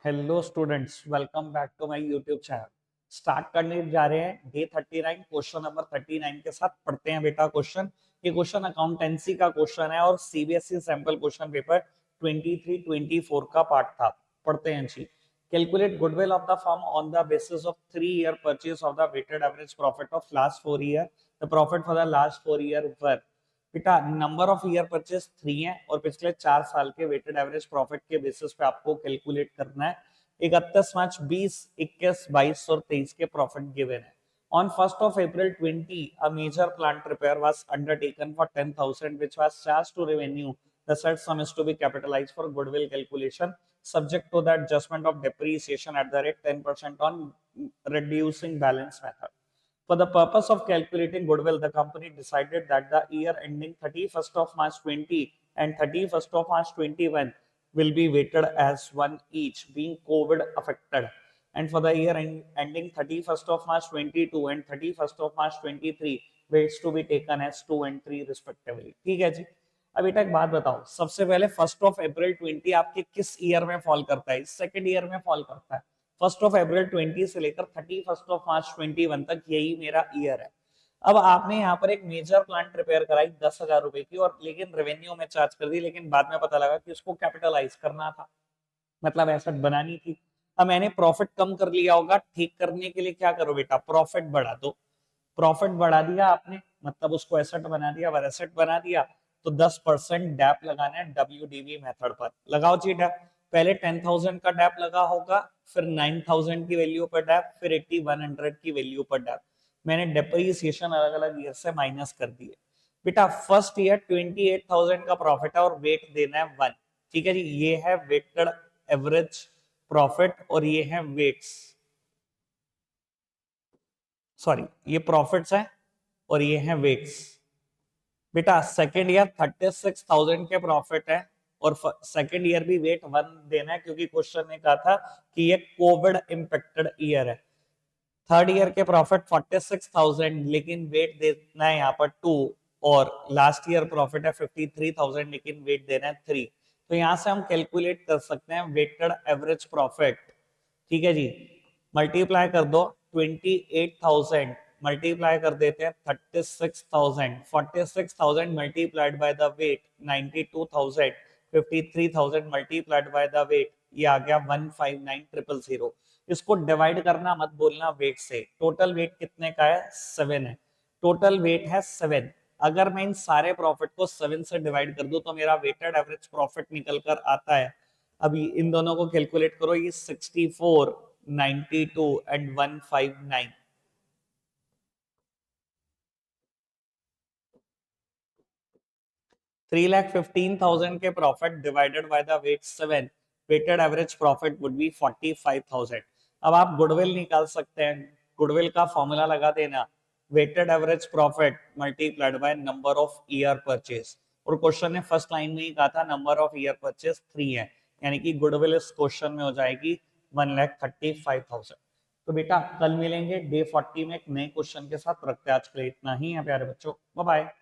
Hello students, welcome back to my YouTube channel. Start करने जा रहे हैं डे 39 क्वेश्चन नंबर 39 के साथ। पढ़ते हैं बेटा क्वेश्चन। ये क्वेश्चन अकाउंटेंसी का क्वेश्चन है और सीबीएसई सैंपल क्वेश्चन पेपर 23-24 का पार्ट था। पढ़ते हैं जी। Calculate goodwill of the firm on the basis of 3 year purchase of the weighted average profit of last 4 year। The profit for the last 4 year were. बेटा number of year purchase 3 है और पिछले 4 साल के वेटेड एवरेज प्रॉफिट के basis पे आपको calculate करना है। 31 मार्च 20, 21, 22 और 23 के प्रॉफिट गिवन है। On 1st of April 20, a major plant repair was undertaken for 10,000, which was charged to revenue. The said sum is to be capitalized for goodwill calculation, subject to the adjustment of depreciation at the rate 10% on reducing balance method. For the purpose of calculating goodwill, the company decided that the year ending 31st of March 20 and 31st of March 21 will be weighted as one each, being COVID affected. And for the year ending 31st of March 22 and 31st of March 23, weights to be taken as 2 and 3 respectively. ठीक है जी। अब बेटा एक बात बताओ, सबसे पहले 1 April 20 आपके किस ईयर में फॉल करता है? सेकंड ईयर में फॉल करता है। 1 April 20 से लेकर 31 March 21 तक यही मेरा ईयर है। अब आपने यहाँ पर एक मेजर प्लांट रिपेयर कराई 10,000 रुपए की, और लेकिन रेवेन्यू में चार्ज कर दी, लेकिन बाद में पता लगा कि उसको कैपिटलाइज करना था, मतलब एसेट बनानी थी। अब मैंने प्रॉफिट कम कर लिया होगा, ठीक करने के लिए क्या करो बेटा, प्रॉफिट बढ़ा दो। प्रॉफिट बढ़ा दिया आपने, मतलब उसको एसेट बना दिया। अगर एसेट बना दिया तो 10% डैप लगाना है डब्ल्यूडीवी मेथड पर। लगाओ जी डैप। पहले 10,000 का डैप लगा होगा, फिर 9,000 की वैल्यू पर डैप, फिर 8100 की वैल्यू पर डैप। मैंने डेप्रिसिएशन अलग अलग ईयर से माइनस कर दिए। बेटा फर्स्ट ईयर 28,000 का प्रॉफिट है और वेट देना है 1। ठीक है जी, ये है वेटेड एवरेज प्रॉफिट और ये है वेट्स, सॉरी ये प्रॉफिट्स है और ये है वेट्स। बेटा सेकेंड ईयर 36,000 के प्रॉफिट है और सेकेंड ईयर भी वेट 1 देना है, क्योंकि क्वेश्चन ने कहा था कि ये कोविड इंपेक्टेड ईयर है। थर्ड ईयर के प्रॉफिट 46,000, लेकिन वेट देना है यहाँ पर 2, और लास्ट ईयर प्रॉफिट है 53,000, लेकिन वेट देना है 3। तो यहाँ से हम कैलकुलेट कर सकते हैं वेटेड एवरेज प्रॉफिट। ठीक है जी, मल्टीप्लाई कर दो 28,000 मल्टीप्लाई कर देते हैं 36,000, 46,000 multiplied by the weight 92,000, 53,000 multiplied by the weight, ये आ गया 159,000। इसको डिवाइड करना मत बोलना वेट से। टोटल वेट कितने का है? 7 है। टोटल वेट है 7। अगर मैं इन सारे प्रॉफिट को 7 से डिवाइड कर दूं तो मेरा वेटेड एवरेज प्रॉफिट निकल कर आता है। अभी इन दोनों को कैलकुलेट करो, ये 64, 92 एंड 159। 3,15,000 के profit divided by the weight 7, weighted average profit would be 45,000। अब आप गुडविल निकाल सकते हैं। गुडविल का फॉर्मूला लगा देना, weighted average profit multiplied by number of year purchase. और क्वेश्चन ने फर्स्ट लाइन में ही कहा था नंबर ऑफ ईयर परचेज 3 है, यानी कि गुडविल इस क्वेश्चन में हो जाएगी 1,35,000। तो बेटा कल मिलेंगे डे 40 में एक नए क्वेश्चन के साथ। रखते हैं आज के लिए इतना ही है प्यारे बच्चों, बाय बाय।